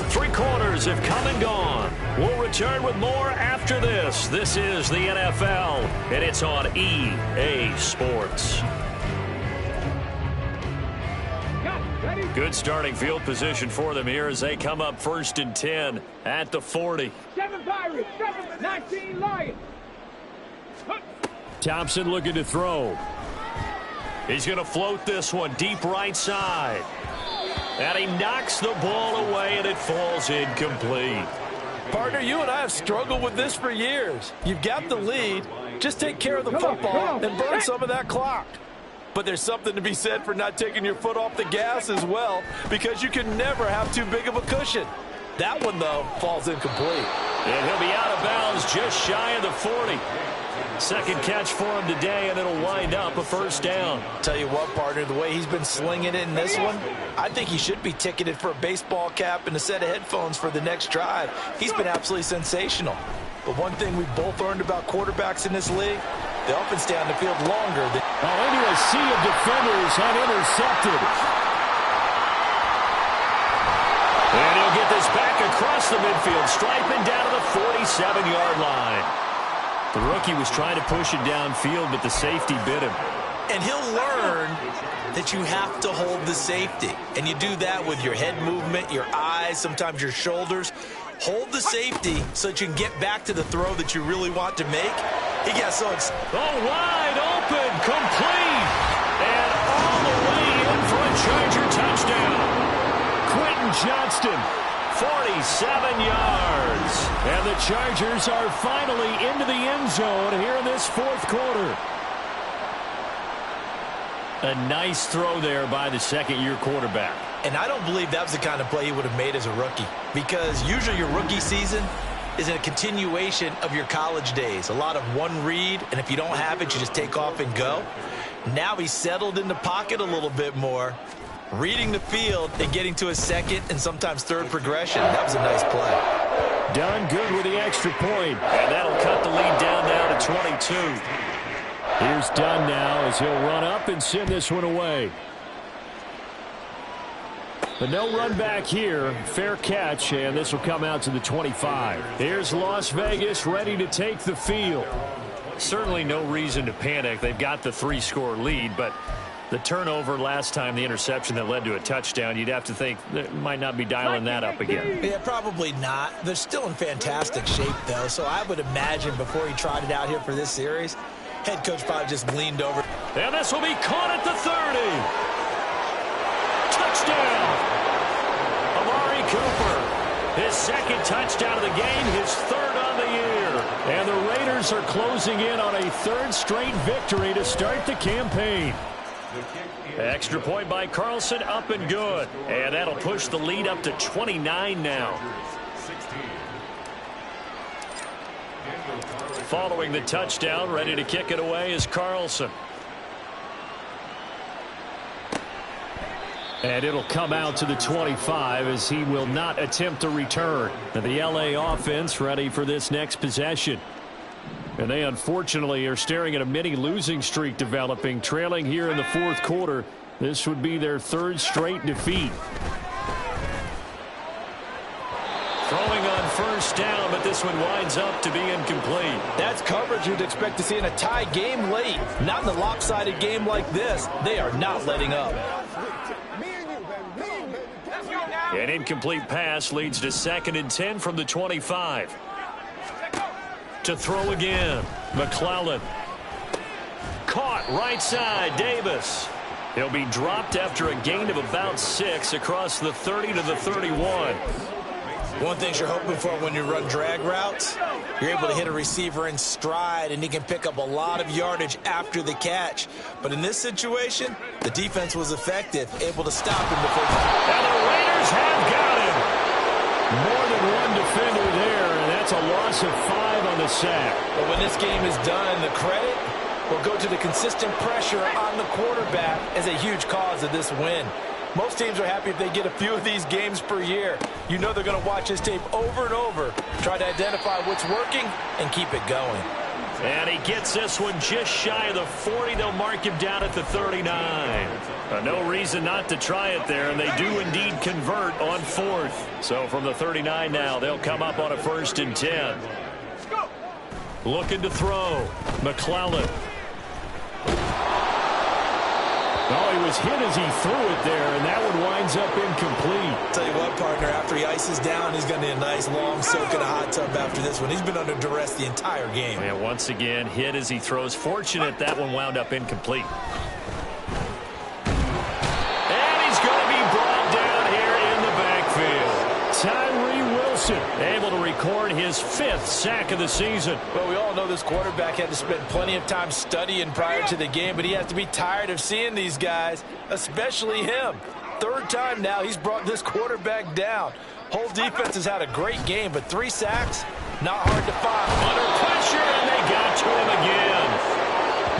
Three quarters have come and gone. We'll return with more after this. This is the NFL, and it's on EA Sports. Good starting field position for them here as they come up 1st and 10 at the 40. 7 Pirates, 19 Lions. Thompson looking to throw. He's going to float this one deep right side. And he knocks the ball away, and it falls incomplete. Partner, you and I have struggled with this for years. You've got the lead. Just take care of the football and burn some of that clock. But there's something to be said for not taking your foot off the gas as well, because you can never have too big of a cushion. That one, though, falls incomplete. And he'll be out of bounds just shy of the 40. Second catch for him today, and it'll wind up a first down. Tell you what, partner, the way he's been slinging it in this one, I think he should be ticketed for a baseball cap and a set of headphones for the next drive. He's been absolutely sensational. But one thing we've both learned about quarterbacks in this league, they often stay on the field longer than... Into a sea of defenders and intercepted. And he'll get this back across the midfield, striping down to the 47-yard line. The rookie was trying to push it downfield, but the safety bit him. And he'll learn that you have to hold the safety. And you do that with your head movement, your eyes, sometimes your shoulders. Hold the safety so that you can get back to the throw that you really want to make. He got so excited. Oh, wide open, complete, and all the way in for a Charger touchdown. Kttn Johnston, 47 yards. and the Chargers are finally into the end zone here in this fourth quarter. A nice throw there by the second-year quarterback. And I don't believe that was the kind of play he would have made as a rookie, because usually your rookie season is a continuation of your college days. A lot of one read, and if you don't have it, you just take off and go. Now he's settled in the pocket a little bit more, reading the field and getting to a second and sometimes third progression. That was a nice play. Done good with the extra point. And that'll cut the lead down now to 22. Here's Dunn now as he'll run up and send this one away. But no run back here. Fair catch, and this will come out to the 25. Here's Las Vegas ready to take the field. Certainly no reason to panic. They've got the 3-score lead, but the turnover last time, the interception that led to a touchdown, you'd have to think they might not be dialing that up again. Yeah, probably not. They're still in fantastic shape, though, so I would imagine before he trotted out here for this series, head coach probably just leaned over. And this will be caught at the 30. Touchdown! Amari Cooper, his second touchdown of the game, his third on the year. And the Raiders are closing in on a third straight victory to start the campaign. Extra point by Carlson, up and good. And that'll push the lead up to 29 now. Following the touchdown, ready to kick it away is Carlson. And it'll come out to the 25 as he will not attempt to return. And the LA offense ready for this next possession. And they unfortunately are staring at a mini losing streak developing, trailing here in the fourth quarter. This would be their third straight defeat. Throwing on first down, but this one winds up to be incomplete. That's coverage you'd expect to see in a tie game late. Not in a lopsided game like this. They are not letting up. An incomplete pass leads to 2nd and 10 from the 25. To throw again, McClellan. Caught right side, Davis. He'll be dropped after a gain of about 6 across the 30 to the 31. One thing you're hoping for when you run drag routes, you're able to hit a receiver in stride, and he can pick up a lot of yardage after the catch. But in this situation, the defense was effective, able to stop him before. And the Raiders have got him. More than one defender there, and that's a loss of 5 on the sack. But when this game is done, the credit will go to the consistent pressure on the quarterback as a huge cause of this win. Most teams are happy if they get a few of these games per year. You know they're going to watch this tape over and over, try to identify what's working, and keep it going. And he gets this one just shy of the 40. They'll mark him down at the 39. No reason not to try it there, and they do indeed convert on 4th. So from the 39 now, they'll come up on a 1st and 10. Looking to throw. McClellan. Oh, he was hit as he threw it there, and that one winds up incomplete. Tell you what, partner, after he ices down, he's going to need a nice long soak in a hot tub after this one. He's been under duress the entire game. And once again, hit as he throws. Fortunate that one wound up incomplete. And he's going to be brought down here in the backfield. Tyree Wilson Wilson able to record his 5th sack of the season. Well, we all know this quarterback had to spend plenty of time studying prior to the game, but he has to be tired of seeing these guys, especially him. 3rd time now he's brought this quarterback down. Whole defense has had a great game, but 3 sacks, not hard to find. Under pressure, and they got to him again.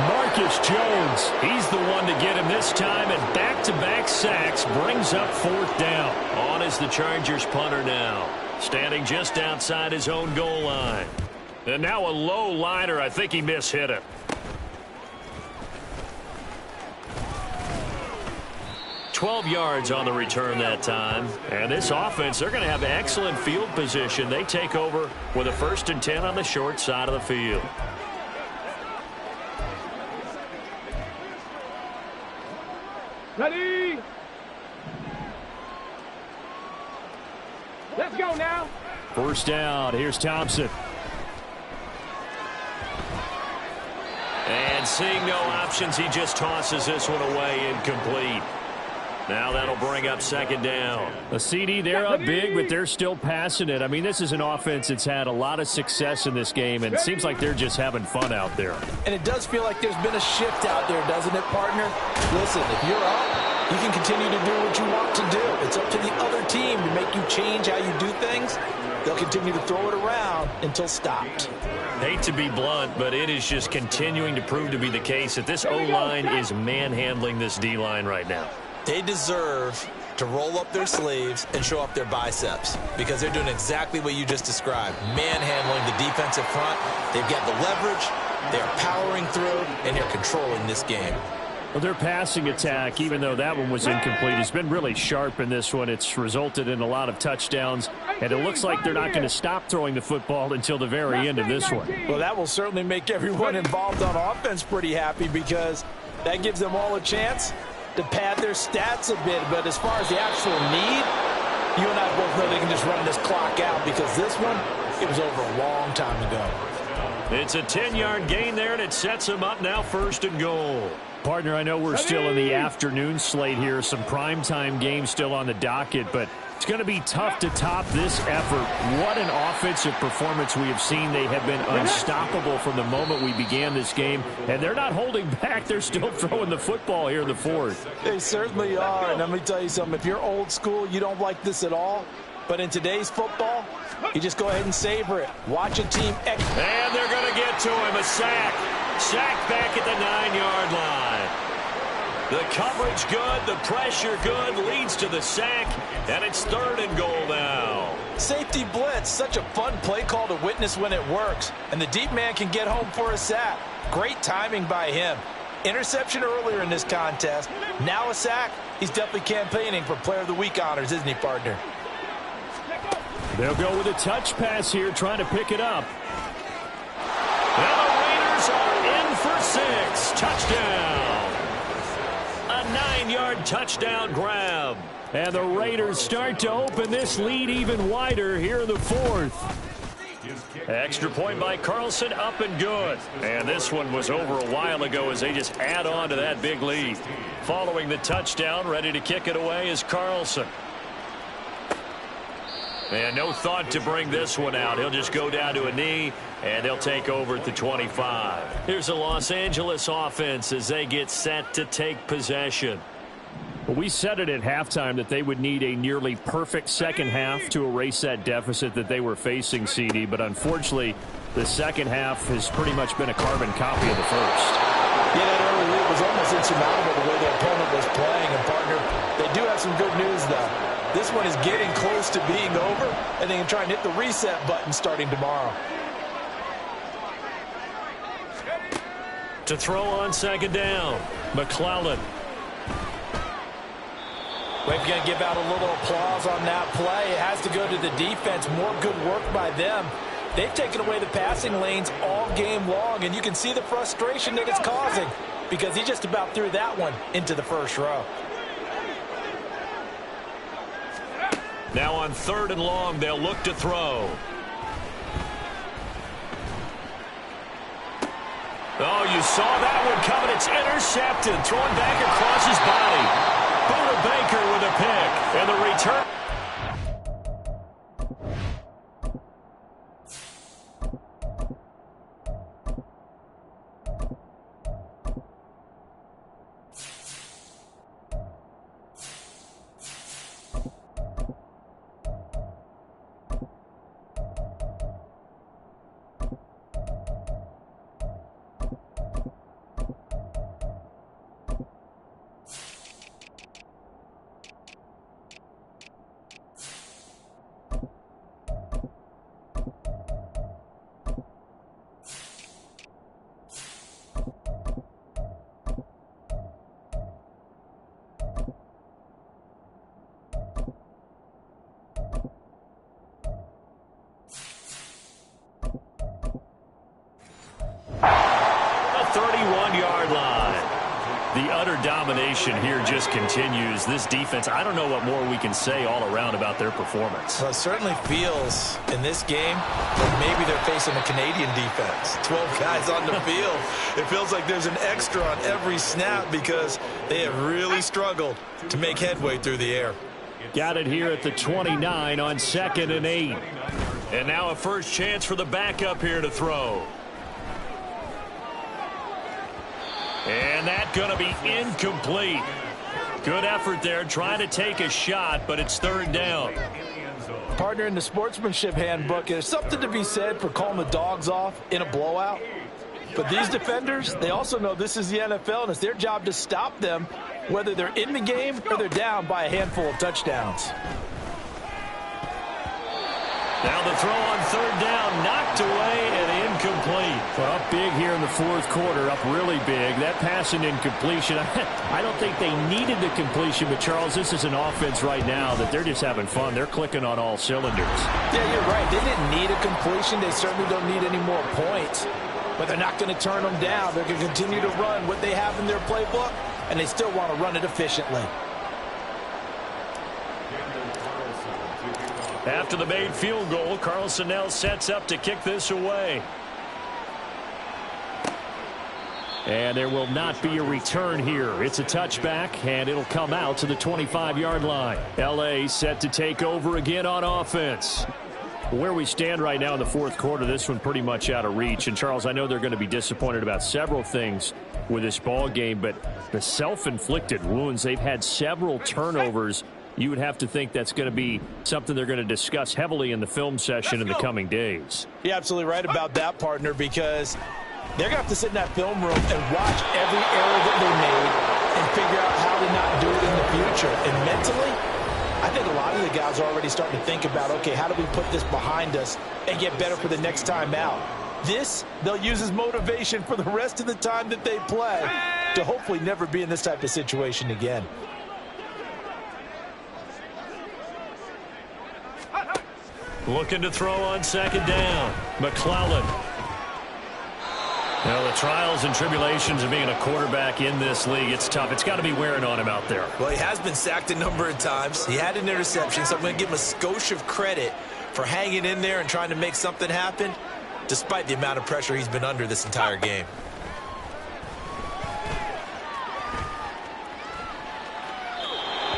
Marcus Jones, he's the one to get him this time, and back-to-back sacks brings up 4th down. On is the Chargers punter now, standing just outside his own goal line. And now a low liner. I think he mishit it. 12 yards on the return that time. And this offense, they're going to have excellent field position. They take over with a 1st and 10 on the short side of the field. Ready? Let's go now. 1st down. Here's Thompson. And seeing no options, he just tosses this one away, incomplete. Now that'll bring up 2nd down. A CD, they're up big, but they're still passing it. I mean, this is an offense that's had a lot of success in this game, and it seems like they're just having fun out there. And it does feel like there's been a shift out there, doesn't it, partner? Listen, if you're up, you can continue to do what you want to do. It's up to the other team to make you change how you do things. They'll continue to throw it around until stopped. Hate to be blunt, but it is just continuing to prove to be the case that this O-line is manhandling this D-line right now. They deserve to roll up their sleeves and show off their biceps because they're doing exactly what you just described, manhandling the defensive front. They've got the leverage, they're powering through, and they're controlling this game. Well, their passing attack, even though that one was incomplete, has been really sharp in this one. It's resulted in a lot of touchdowns, and it looks like they're not going to stop throwing the football until the very end of this one. Well, that will certainly make everyone involved on offense pretty happy because that gives them all a chance to pad their stats a bit. But as far as the actual need, you and I both know they can just run this clock out because this one, it was over a long time ago. It's a 10-yard gain there, and it sets them up now 1st and goal. Partner, I know we're still in the afternoon slate here, some primetime games still on the docket, but it's going to be tough to top this effort. What an offensive performance we have seen. They have been unstoppable from the moment we began this game, and they're not holding back. They're still throwing the football here in the 4th. They certainly are, and let me tell you something. If you're old school, you don't like this at all, but in today's football, you just go ahead and savor it. Watch a team. And they're going to get to him, a sack. Sack back at the 9-yard line. The coverage good, the pressure good, leads to the sack, and it's 3rd and goal now. Safety blitz, such a fun play call to witness when it works, and the deep man can get home for a sack. Great timing by him. Interception earlier in this contest. Now a sack. He's definitely campaigning for Player of the Week honors, isn't he, partner? They'll go with a touch pass here, trying to pick it up. And the Raiders are in for 6. Touchdown. A 9-yard touchdown grab. And the Raiders start to open this lead even wider here in the 4th. Extra point by Carlson, up and good. And this one was over a while ago as they just add on to that big lead. Following the touchdown, ready to kick it away is Carlson. And no thought to bring this one out. He'll just go down to a knee, and they'll take over at the 25. Here's the Los Angeles offense as they get set to take possession. Well, we said it at halftime that they would need a nearly perfect second half to erase that deficit that they were facing, CD. But unfortunately, the second half has pretty much been a carbon copy of the first. Yeah, that early lead was almost insurmountable the way their opponent was playing. And, partner, they do have some good news, though. This one is getting close to being over, and they can try and hit the reset button starting tomorrow. To throw on 2nd down, McClellan. We're going to give out a little applause on that play. It has to go to the defense. More good work by them. They've taken away the passing lanes all game long, and you can see the frustration that it's causing because he just about threw that one into the first row. Now on 3rd and long, they'll look to throw. Oh, you saw that one coming. It's intercepted. Thrown back across his body. Buda Baker with a pick. And the return. domination here just continues. This defense, I don't know what more we can say all around about their performance. Well, it certainly feels in this game like maybe they're facing a Canadian defense. 12 guys on the field. It feels like there's an extra on every snap because they have really struggled to make headway through the air. Got it here at the 29 on 2nd and 8. And now a first chance for the backup here to throw. And that's going to be incomplete. Good effort there trying to take a shot, but it's 3rd down. Partner, in the sportsmanship handbook, there's something to be said for calling the dogs off in a blowout. But these defenders, they also know this is the NFL, and it's their job to stop them, whether they're in the game or they're down by a handful of touchdowns. Now the throw on 3rd down, knocked away and incomplete. Well, up big here in the 4th quarter, up really big. That pass and incompletion, I don't think they needed the completion, but Charles, this is an offense right now that they're just having fun. They're clicking on all cylinders. Yeah, you're right. They didn't need a completion. They certainly don't need any more points. But they're not going to turn them down. They're going to continue to run what they have in their playbook, and they still want to run it efficiently. After the made field goal, Carlson now sets up to kick this away. And there will not be a return here. It's a touchback, and it'll come out to the 25-yard line. L.A. set to take over again on offense. Where we stand right now in the 4th quarter, this one pretty much out of reach. And, Charles, I know they're going to be disappointed about several things with this ball game, but the self-inflicted wounds, they've had several turnovers. You would have to think that's going to be something they're going to discuss heavily in the film session in the coming days. You're absolutely right about that, partner, because they're going to have to sit in that film room and watch every error that they made and figure out how to not do it in the future. And mentally, I think a lot of the guys are already starting to think about, okay, how do we put this behind us and get better for the next time out? This, they'll use as motivation for the rest of the time that they play to hopefully never be in this type of situation again. Looking to throw on 2nd down. McClellan. Now, the trials and tribulations of being a quarterback in this league, it's tough. It's got to be wearing on him out there. Well, he has been sacked a number of times. He had an interception, so I'm going to give him a skosh of credit for hanging in there and trying to make something happen, despite the amount of pressure he's been under this entire game.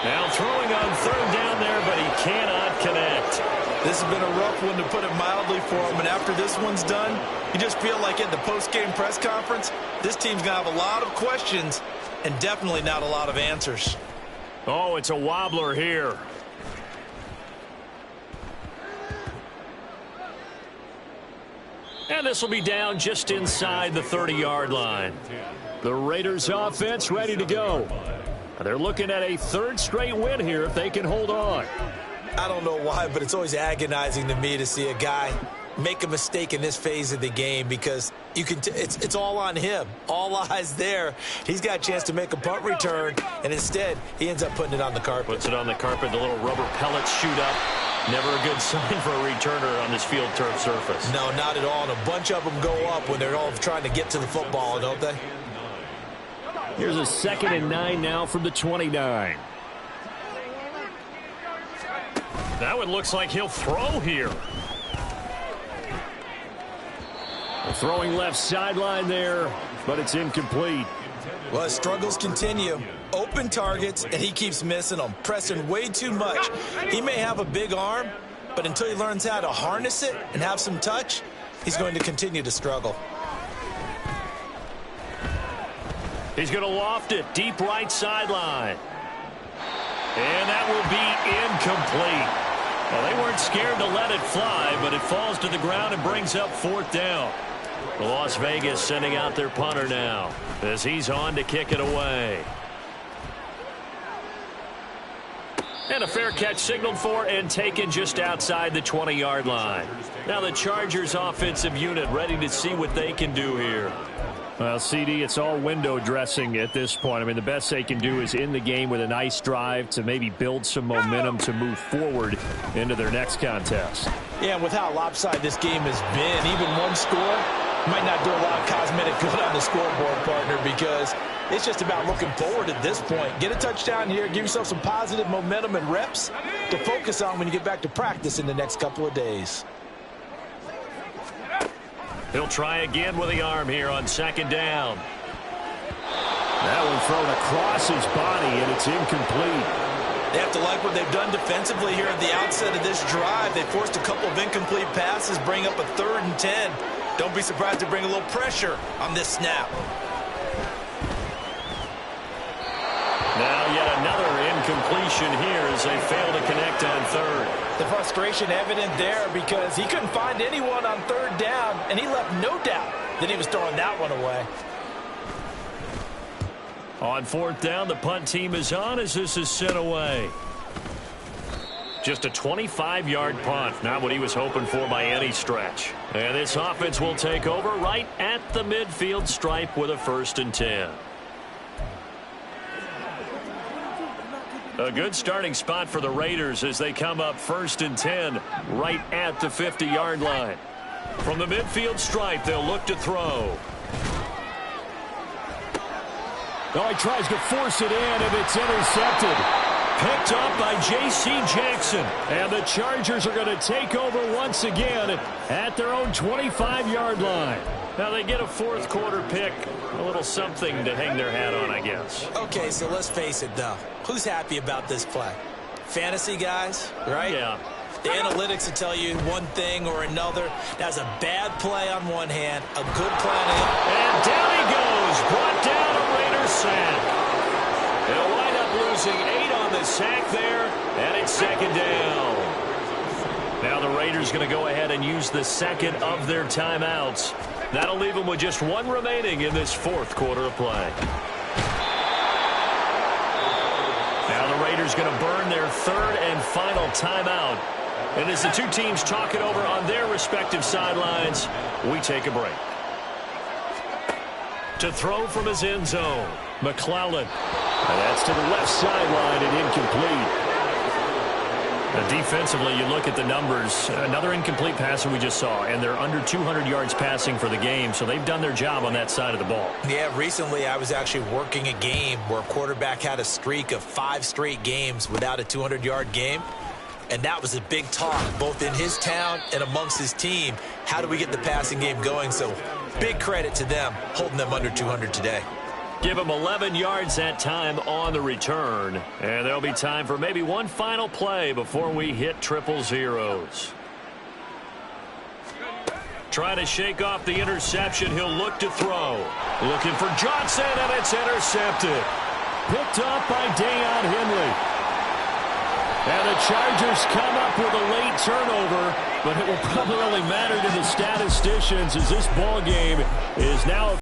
Now throwing on 3rd down there, but he cannot connect. This has been a rough one, to put it mildly, for him. And after this one's done, you just feel like at the post-game press conference, this team's going to have a lot of questions and definitely not a lot of answers. Oh, it's a wobbler here. And this will be down just inside the 30-yard line. The Raiders offense ready to go. They're looking at a 3rd straight win here if they can hold on. I don't know why, but it's always agonizing to me to see a guy make a mistake in this phase of the game, because you can it's all on him. All eyes there. He's got a chance to make a punt return, and instead he ends up putting it on the carpet. Puts it on the carpet. The little rubber pellets shoot up. Never a good sign for a returner on this field turf surface. No, not at all. And a bunch of them go up when they're all trying to get to the football, don't they? Here's a 2nd and 9 now from the 29. Now it looks like he'll throw here. Throwing left sideline there, but it's incomplete. Well, his struggles continue. Open targets, and he keeps missing them, pressing way too much. He may have a big arm, but until he learns how to harness it and have some touch, he's going to continue to struggle. He's going to loft it deep right sideline. And that will be incomplete. Well, they weren't scared to let it fly, but it falls to the ground and brings up 4th down. Las Vegas sending out their punter now as he's on to kick it away. And a fair catch signaled for and taken just outside the 20-yard line. Now the Chargers offensive unit ready to see what they can do here. Well, CD, it's all window dressing at this point. I mean, the best they can do is in the game with a nice drive to maybe build some momentum to move forward into their next contest. Yeah, and with how lopsided this game has been, even one score might not do a lot of cosmetic good on the scoreboard, partner, because It's just about looking forward at this point. Get a touchdown here, give yourself some positive momentum and reps to focus on when you get back to practice in the next couple of days. He'll try again with the arm here on second down. That one thrown across his body, and it's incomplete. They have to like what they've done defensively here at the outset of this drive. They forced a couple of incomplete passes, bring up a 3rd and 10. Don't be surprised to bring a little pressure on this snap. Now yet another incompletion here as they fail to connect on 3rd. The frustration evident there because he couldn't find anyone on 3rd down, and he left no doubt that he was throwing that one away. On 4th down, the punt team is on as this is sent away. Just a 25-yard punt, not what he was hoping for by any stretch. And this offense will take over right at the midfield stripe with a 1st and 10. A good starting spot for the Raiders as they come up 1st and 10 right at the 50-yard line. From the midfield stripe, they'll look to throw. Oh, he tries to force it in, and it's intercepted. Picked up by J.C. Jackson. And the Chargers are going to take over once again at their own 25-yard line. Now they get a 4th quarter pick. A little something to hang their hat on, I guess. Okay, so let's face it, though. Who's happy about this play? Fantasy guys, right? Yeah. The analytics will tell you one thing or another. That's a bad play on one hand, a good play on the other. And down he goes. Brought down a Raiders sack. They'll wind up losing 8 on the sack there, and it's 2nd down. Now the Raiders going to go ahead and use the 2nd of their timeouts. That'll leave them with just 1 remaining in this 4th quarter of play. Now the Raiders going to burn their 3rd and final timeout. And as the two teams talk it over on their respective sidelines, we take a break. To throw from his end zone, McClellan. And that's to the left sideline and incomplete. Now defensively, you look at the numbers. Another incomplete pass that we just saw, and they're under 200 yards passing for the game, so they've done their job on that side of the ball. Yeah, recently I was actually working a game where a quarterback had a streak of 5 straight games without a 200-yard game. And that was a big talk, both in his town and amongst his team. How do we get the passing game going? So big credit to them, holding them under 200 today. Give him 11 yards that time on the return. And there'll be time for maybe one final play before we hit 000. Trying to shake off the interception. He'll look to throw. Looking for Johnson, and it's intercepted. Picked up by Deion Henley. And the Chargers come up with a late turnover, but it will probably only matter to the statisticians as this ball game is now